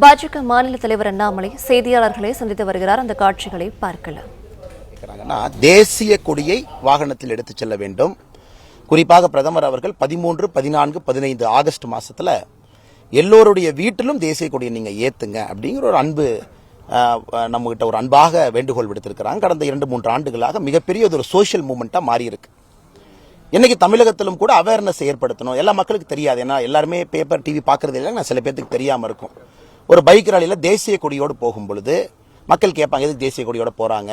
பாஜக மாநில தலைவர் அண்ணாமலை செய்தியாளர்களை சந்தித்து வருகிறார். அந்த காட்சிகளை பார்க்கலாம். தேசிய கொடியை வாகனத்தில் எடுத்துச் செல்ல வேண்டும். குறிப்பாக பிரதமர் அவர்கள் 13, 14, 15 ஆகஸ்ட் மாசத்துல எல்லோருடைய வீட்டிலும் தேசிய கொடியை நீங்க ஏத்துங்க அப்படிங்கிற ஒரு அன்பு நம்ம கிட்ட ஒரு அன்பாக வேண்டுகோள் விடுத்திருக்கிறாங்க. கடந்த 2-3 ஆண்டுகளாக மிகப்பெரிய ஒரு சோசியல் மூவ்மெண்டா மாறி இருக்கு. இன்னைக்கு தமிழகத்திலும் கூட அவேர்னஸ் ஏற்படுத்தணும். எல்லா மக்களுக்கு தெரியாது, ஏன்னா எல்லாருமே பேப்பர் டிவி பாக்குறது இல்லை. சில பேருக்கு தெரியாம இருக்கும். ஒரு பைக் ராலியில தேசிய கொடியோடு போகும் பொழுது மக்கள் கேட்பாங்க, எதுக்கு தேசிய கொடியோட போறாங்க?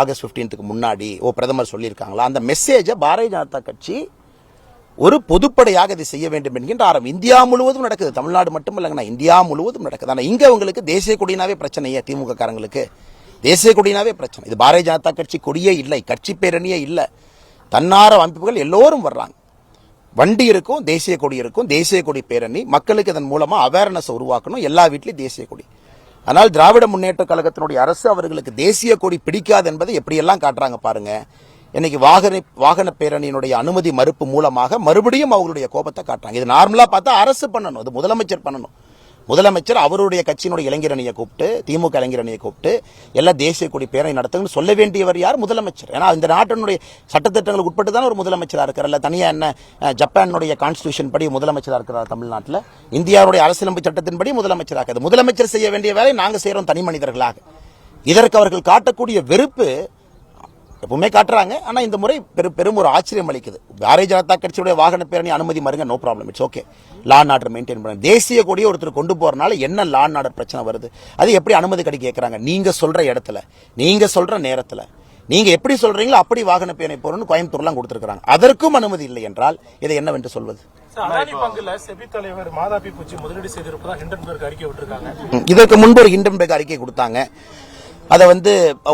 ஆகஸ்ட் 15க்கு முன்னாடி பிரதமர் சொல்லியிருக்காங்களா? அந்த மெசேஜை பாரதிய ஜனதா கட்சி ஒரு பொதுப்படையாக இதை செய்ய வேண்டும் என்கின்ற ஆரம்பம் இந்தியா முழுவதும் நடக்குது. தமிழ்நாடு மட்டும் இல்லைங்கண்ணா, இந்தியா முழுவதும் நடக்குது. ஆனா இங்க உங்களுக்கு தேசிய கொடினாவே பிரச்சனையே. திமுக காரங்களுக்கு தேசிய கொடினாவே பிரச்சனை. இது பாரதிய ஜனதா கட்சி கொடியே இல்லை, கட்சி பேரணியே இல்லை. தன்னார அமைப்புகள் எல்லோரும் வர்றாங்க. வண்டி இருக்கும், தேசிய கொடி இருக்கும், தேசிய கொடி பேரணி. மக்களுக்கு இதன் மூலமா அவேர்னஸ் உருவாக்கணும். எல்லா வீட்லயும் தேசிய கொடி. ஆனால் திராவிட முன்னேற்ற கழகத்தினுடைய அரசு அவர்களுக்கு தேசிய கொடி பிடிக்காது என்பதை எப்படியெல்லாம் காட்டுறாங்க பாருங்க. இன்னைக்கு வாகன பேரணியினுடைய அனுமதி மறுப்பு மூலமாக மறுபடியும் அவங்களுடைய கோபத்தை காட்டுறாங்க. இது நார்மலா பார்த்தா அரசு பண்ணணும், இது முதலமைச்சர் பண்ணணும். முதலமைச்சர் அவருடைய கட்சியினுடைய இளைஞரணியை கூப்பிட்டு, திமுக இளைஞரணியை கூப்பிட்டு எல்லா தேசிய கொடி பேரணி நடத்துங்கன்னு சொல்ல வேண்டியவர் யார்? முதலமைச்சர். ஏன்னா இந்த நாட்டினுடைய சட்டத்திட்டங்களுக்கு உட்பட்டு தான் ஒரு முதலமைச்சராக இருக்கிறார். தனியா என்ன ஜப்பானுடைய கான்ஸ்டிடியூஷன் படி முதலமைச்சராக இருக்கிறார் தமிழ்நாட்டில்? இந்தியாவுடைய அரசியலமைப்பு சட்டத்தின்படி முதலமைச்சராக இருக்கிறது. முதலமைச்சர் செய்ய வேண்டிய வேலை நாங்க செய்யறோம் தனி மனிதர்களாக. இதற்கு அவர்கள் காட்டக்கூடிய வெறுப்பு எப்பவுமே காட்டுறாங்க. ஆனா இந்த முறை பெரும் ஒரு ஆச்சரியம் அளிக்குது. பாரதிய ஜனதா கட்சியுடைய வாகன பேரணி அனுமதி மறுங்க, no problem, it's okay. Law and order maintain பண்ண. தேசிய கொடியை ஒருத்தர் கொண்டு போறதுனால என்ன லா அண்ட் ஆர்டர் பிரச்சனை வருது? அது எப்படி அனுமதி கிடைக்க கேட்கறாங்க? நீங்க சொல்ற இடத்துல, நீங்க சொல்ற நேரத்துல, நீங்க எப்படி சொல்றீங்களோ அப்படி வாகன பேரணி போறோம்னு கோயம்புத்தூர்லாம் கொடுத்திருக்காங்க. அதற்கும் அனுமதி இல்லை என்றால் இதை என்னவென்று சொல்வது? இதற்கு முன்பு ஒரு ஹிண்டன்பர்க் அறிக்கை கொடுத்தாங்க. அதை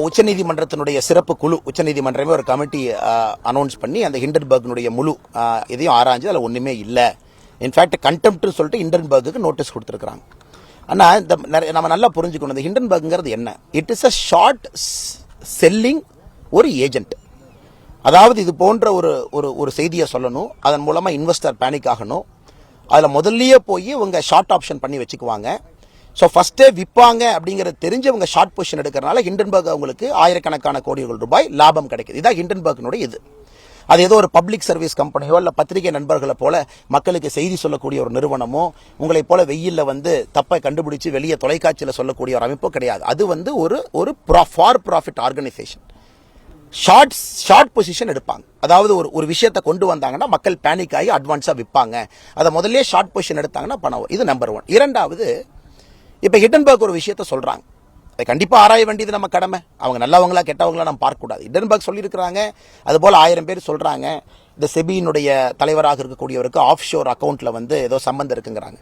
உச்சநீதிமன்றத்தினுடைய சிறப்பு குழு, உச்சநீதிமன்றமே ஒரு கமிட்டி அனௌன்ஸ் பண்ணி அந்த ஹிண்டன்பர்க்னுடைய முழு இதையும் ஆராய்ஞ்சு அதில் ஒண்ணுமே இல்லை. இன்ஃபேக்ட் கண்டெம்ப்ட்னு சொல்லிட்டு ஹிண்டன்பர்க்கு நோட்டீஸ் கொடுத்துருக்காங்க. ஆனா நம்ம நல்லா புரிஞ்சுக்கணும், இந்த ஹிண்டன்பர்க்ங்கிறது என்ன? It is a short selling ஒரு ஏஜென்ட். அதாவது இது போன்ற ஒரு செய்தியை சொல்லணும், அதன் மூலமா இன்வெஸ்டர் பேனிக் ஆகணும். அதுல முதல்லயே போய் இவங்க ஷார்ட் ஆப்ஷன் பண்ணி வச்சுக்குவாங்க. ஸோ ஃபர்ஸ்டே விற்பாங்க அப்படிங்கிறது தெரிஞ்சவங்க ஷார்ட் பொசிஷன் எடுக்கிறனால ஹிண்டன்பர்க் அவங்களுக்கு ஆயிரக்கணக்கான கோடிகள் ரூபாய் லாபம் கிடைக்குது. இதான் ஹிண்டன்பர்க்னுடைய இது. அது ஏதோ ஒரு பப்ளிக் சர்வீஸ் கம்பெனியோ இல்ல பத்திரிகை நண்பர்களை போல மக்களுக்கு செய்தி சொல்லக்கூடிய ஒரு நிறுவனமோ, உங்களை போல வெயில்ல தப்பை கண்டுபிடிச்சு வெளியே தொலைக்காட்சியில் சொல்லக்கூடிய ஒரு அமைப்போ கிடையாது. அது ஒரு for profit organisation. Short position எடுப்பாங்க. அதாவது ஒரு விஷயத்தை கொண்டு வந்தாங்கன்னா மக்கள் பேனிக் ஆகி அட்வான்ஸா விற்பாங்க. அதை முதல்ல ஷார்ட் பொசிஷன் எடுத்தாங்கன்னா பணம். இது நம்பர் 1. இரண்டாவது, இப்ப ஹிண்டன்பர்க் ஒரு விஷயத்த சொல்றாங்க, அதை கண்டிப்பா ஆராய வேண்டியது நம்ம கடமை. அவங்க நல்லவங்களா கெட்டவங்களா நம்ம பார்க்க கூடாது. ஹிண்டன்பர்க் சொல்லியிருக்கிறாங்க, அது போல 1000 பேர் சொல்றாங்க. இந்த செபியினுடைய தலைவராக இருக்கக்கூடியவருக்கு ஆஃப் ஷோர் அக்கௌண்ட்ல ஏதோ சம்பந்தம் இருக்குங்கிறாங்க.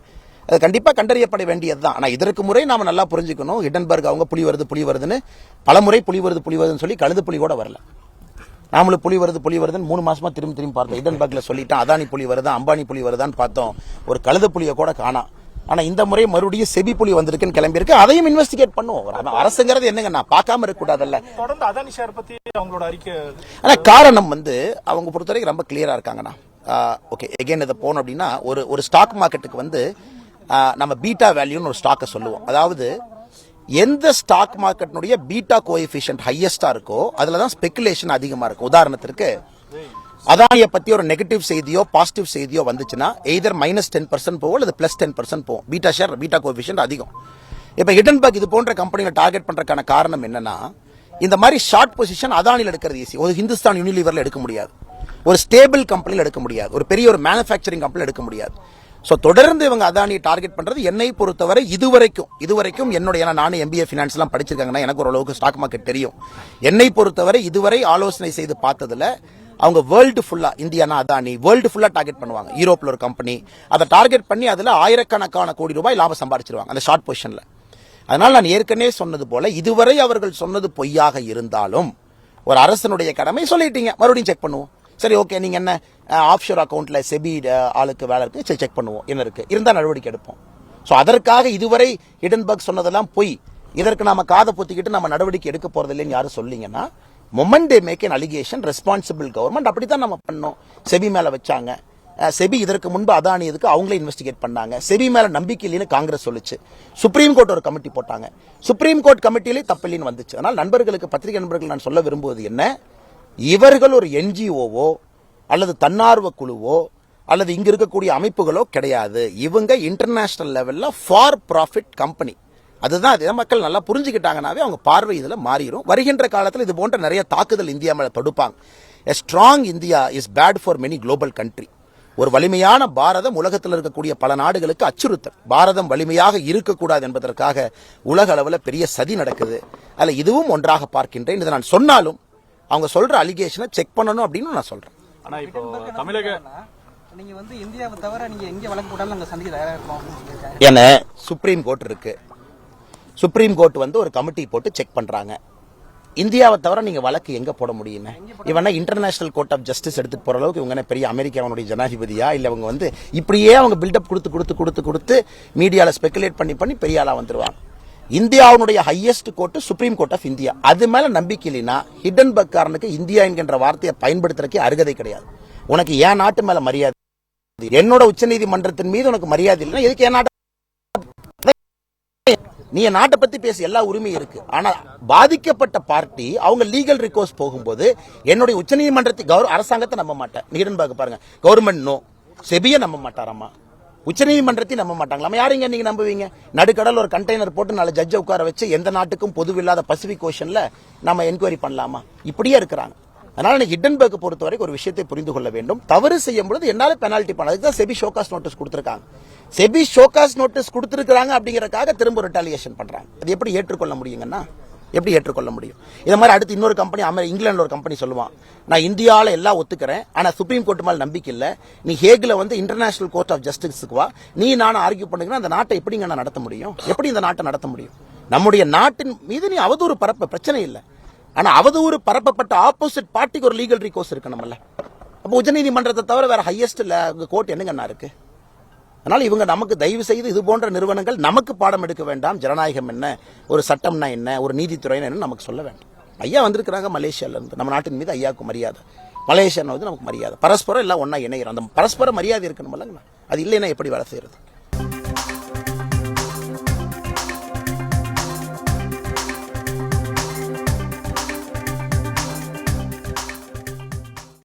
அது கண்டிப்பா கண்டறியப்பட வேண்டியதுதான். ஆனா இதற்கு முறை நாம நல்லா புரிஞ்சுக்கணும், ஹிண்டன்பர்க் அவங்க புலி வருதுன்னு பலமுறை புலி வருதுன்னு சொல்லி கழுது புலி கூட வரல. நாமளும் புலி வருதுன்னு 3 மாசமா திரும்பி பார்த்தோம். ஹிண்டன்பர்க்ல சொல்லிட்டான் அதானி புலி வருதா, அம்பானி புலி வருதான்னு பார்த்தோம். ஒரு கழுது புலியை கூட காணா. ஆனா இந்த முறை மறுபடியும் செபி புலி வந்திருக்குன்னு கிளம்பி இருக்கு. அதையும் இன்வெஸ்டிகேட் பண்ணுவோம். அரசுங்கிறது என்னங்க, நான் பார்க்காம இருக்க கூடாதுல்ல. தொடர்ந்து அதானி ஷேர் பத்தி அவங்களோட அறிக்கை. ஆனா காரணம் அவங்க பொறுத்தவரைக்கும் ரொம்ப கிளியரா இருக்காங்கண்ணா. ஓகே, எகைன் இதை போனோம் அப்படின்னா ஒரு ஸ்டாக் மார்க்கெட்டுக்கு நம்ம பீட்டா வேல்யூன்னு ஒரு ஸ்டாக்கை சொல்லுவோம். அதாவது எந்த ஸ்டாக் மார்க்கெட்னுடைய பீட்டா கோஎஃபிஷியன்ட் ஹையஸ்டா இருக்கோ அதுலதான் ஸ்பெகுலேஷன் அதிகமா இருக்கும். உதாரணத்திற்கு அதானியை பத்தி ஒரு நெகட்டிவ் செய்தியோ பாசிட்டிவ் செய்தியோ வந்துச்சுன்னா எய்தர் -10% போகும் அல்லது +10% போகும். பீட்டா கோஎஃபிஷியன்ட் அதிகம். இப்ப ஹிண்டன்பர்க் இது போன்ற கம்பெனிகளை டார்கெட் பண்றதுக்கான காரணம் என்னன்னா, இந்த மாதிரி ஷார்ட் பொசிஷன் அதானியில் எடுக்கிறது ஈஸி. ஒரு ஹிந்துஸ்தான் யூனிலிவர்ல எடுக்க முடியாது, ஒரு ஸ்டேபிள் கம்பெனியில் எடுக்க முடியாது, ஒரு பெரிய ஒரு மேனுஃபேக்சரிங் கம்பெனியில் எடுக்க முடியாது. ஸோ தொடர்ந்து இவங்க அதானியை டார்கெட் பண்றது என்னை பொறுத்தவரை இதுவரைக்கும் என்னுடைய, நானும் MBA ஃபினான்ஸ் எல்லாம் படிச்சிருக்காங்கன்னா எனக்கு ஓரளவுக்கு ஸ்டாக் மார்க்கெட் தெரியும். என்னை பொறுத்தவரை இதுவரை ஆலோசனை செய்து பார்த்ததுல அவங்க வேர்ல்டு ஃபுல்லா, இந்தியானா அதானி வேர்ல்டு ஃபுல்லா டார்கெட் பண்ணுவாங்க. யூரோப்ல ஒரு கம்பெனி அதை டார்கெட் பண்ணி அதுல ஆயிரக்கணக்கான கோடி ரூபாய் லாபம் சம்பாதிச்சிருவாங்க அந்த ஷார்ட் பொசிஷன்ல. அதனால நான் ஏற்கனவே சொன்னது போல இதுவரை அவர்கள் சொன்னது பொய்யாக இருந்தாலும் ஒரு அரசனுடைய கடமை சொல்லிட்டீங்க, மறுபடியும் செக் பண்ணுவோம். சரி, ஓகே, நீங்க என்ன ஆஃப்ஷோர் அக்கௌண்ட்ல செபி ஆளுக்கு வேலை இருக்கு, சரி செக் பண்ணுவோம், என்ன இருக்கு, இருந்தா நடவடிக்கை எடுப்போம். சோ அதற்காக இதுவரை ஹிண்டன்பர்க் சொன்னதெல்லாம் பொய், இதற்கு நாம காதை பொத்திக்கிட்டு நம்ம நடவடிக்கை எடுக்க போறது இல்லைன்னு யாரும் சொல்லீங்கன்னா, moment they make an allegation, responsible government அப்படித்தான் நம்ம பண்ணோம். செபி மேல வச்சாங்க, செபி இதற்கு முன்பு அதானி இதுக்கு அவங்களே இன்வெஸ்டிகேட் பண்ணாங்க. செபி மேல நம்பிக்கை இல்லைன்னு காங்கிரஸ் சொல்லுச்சு. சுப்ரீம் கோர்ட் ஒரு கமிட்டி போட்டாங்க. சுப்ரீம் கோர்ட் கமிட்டியிலே தப்பில்லைன்னு வந்துச்சு. அதனால் நண்பர்களுக்கு, பத்திரிகை நண்பர்கள் நான் சொல்ல விரும்புவது என்ன, இவர்கள் ஒரு என்ஜிஓவோ அல்லது தன்னார்வ குழுவோ அல்லது இங்க இருக்கக்கூடிய அமைப்புகளோ கிடையாது. இவங்க இன்டர்நேஷனல் லெவல்ல ஃபார் ப்ராஃபிட் கம்பெனி. அதுதான் அதை மக்கள் நல்லா புரிஞ்சுக்கிட்டாங்கனாவே அவங்க பார்வை இதுல மாறிடும். வருகின்ற காலத்தில் இது போன்ற நிறைய தாக்குதல் இந்தியா மேல தொடுப்பாங்க. A strong India is bad for many global country. ஒரு வலிமையான பாரதம் உலகத்தில் இருக்கக்கூடிய பல நாடுகளுக்கு அச்சுறுத்தல். பாரதம் வலிமையாக இருக்கக்கூடாது என்பதற்காக உலக அளவில் பெரிய சதி நடக்குது. அதுல இதுவும் ஒன்றாக பார்க்கின்றேன். இதை நான் சொன்னாலும் அவங்க சொல்ற அலிகேஷனை செக் பண்ணணும் அப்படின்னு நான் சொல்றேன். ஆனா இப்போ தமிழக நீங்க வந்து இந்தியாவை தவிர நீங்க எங்க வழக்கு போட்டாலும் நாங்க சந்திக்க தயாரா இருக்கோம். என சுப்ரீம் கோர்ட் இருக்கு. சுப்ரீம் கோர்ட் வந்து ஒரு கமிட்டி போட்டு செக் பண்றாங்க. இந்தியாவை தவிர நீங்க வழக்கு எங்க போட முடியும்? இவனா இன்டர்நேஷனல் கோர்ட் ஆஃப் ஜஸ்டிஸ் எடுத்துட்டு போற அளவுக்கு இவங்க பெரிய அமெரிக்காவுடைய ஜனாதிபதியா? இல்ல அவங்க வந்து இப்படியே அவங்க பில்டப் கொடுத்து மீடியால ஸ்பெகுலேட் பண்ணி பெரிய ஆளா வந்துருவாங்க. இந்தியாவுடைய highest court supreme court of India. அது மேல நம்பிக்கை இல்லைன்னா ஹிடன்பர்க்காரனுக்கு இந்தியா என்கின்ற வார்த்தையை பயன்படுத்துறதுக்கே அருகதை கிடையாது. உனக்கு என் நாட்டு மேல மரியாதை, என்னோட உச்சநீதிமன்றத்தின் மீது உனக்கு மரியாதை இல்லைன்னா எதுக்கு என் நாட்டு? நீ என் நாட்டை பத்தி பேச எல்லா உரிமையும் இருக்கு. ஆனா பாதிக்கப்பட்ட பார்ட்டி அவங்க லீகல் ரிகோர்ஸ் போகும்போது என்னுடைய உச்சநீதிமன்றத்தை அரசாங்கத்தை நம்ப மாட்டேன். ஹிடன்பர்க் பாருங்க, கவர்மெண்ட் நோ, செபியை நம்ப மாட்டாராமா, உச்சநீதிமன்றத்தை நம்ப மாட்டாங்களா? யாருங்க நீங்க நம்புவீங்க? நடுக்கடல் ஒரு கண்டெய்னர் போட்டு 4 ஜட்ஜை உட்கார வச்சு எந்த நாட்டுக்கும் பொதுவில்லாத பசிபிக் ஓஷன்ல நம்ம என்கொயரி பண்ணலாமா? இப்படியே இருக்கிறாங்க. அதனால ஹிடன்பர்க் பொறுத்த வரைக்கும் ஒரு விஷயத்தை புரிந்து கொள்ள வேண்டும். தவறு செய்யும் பொழுது என்னால பெனால்டி பண்ண, அதுக்கு தான் செபி ஷோகாஸ் நோட்டீஸ் கொடுத்திருக்காங்க. செபி ஷோகாஸ் நோட்டீஸ் கொடுத்திருக்காங்க அப்படிங்கறதுக்காக திரும்ப ரிட்டாலியேஷன் பண்றாங்க. அது எப்படி ஏற்றுக்கொள்ள முடியுங்கன்னா? எப்படி ஏற்றுக்கொள்ள முடியும்? இத மாதிரி அடுத்து இன்னொரு கம்பெனி, இங்கிலாந்துல ஒரு கம்பெனி சொல்லுவான், நான் இந்தியாவில எல்லாம் ஒத்துக்கிறேன், ஆனா சுப்ரீம் கோர்ட் மேல நம்பிக்கை இல்ல, நீ ஹேக்ல வந்து இன்டர்நேஷனல் கோர்ட் ஆஃப் ஜஸ்டிஸ்க்கு வா, நீ நானும் ஆர்கியூ பண்ணுங்கன்னா அந்த நாட்டை எப்படிங்க நான் நடத்த முடியும்? எப்படி இந்த நாட்டை நடத்த முடியும்? நம்முடைய நாட்டின் மீது நீ அவதூறு பரப்ப பிரச்சனை இல்லை, ஆனா அவதூறு பரப்பப்பட்ட ஆப்போசிட் பார்ட்டிக்கு ஒரு லீகல் ரிகோர்ஸ் இருக்கு நம்மள. அப்ப உச்சநீதிமன்றத்தை தவிர வேற ஹையஸ்ட் கோர்ட் என்னங்க இருக்கு? அதனால இவங்க நமக்கு தயவு செய்து இது போன்ற நிறுவனங்கள் நமக்கு பாடம் எடுக்க வேண்டாம். ஜனநாயகம் என்ன, ஒரு சட்டம்னா என்ன, ஒரு நீதித்துறை என்ன நமக்கு சொல்ல வேண்டாம். ஐயா வந்திருக்கிறாங்க மலேசியால இருந்து, நம்ம நாட்டின் மீது ஐயாவுக்கு மரியாதை, மலேசியா நமக்கு மரியாதை, பரஸ்பரம் எல்லாம் ஒன்னா இணைகிறோம். அந்த பரஸ்பர மரியாதை இருக்கணும். அது இல்லைன்னா எப்படி வேலை செய்யறது?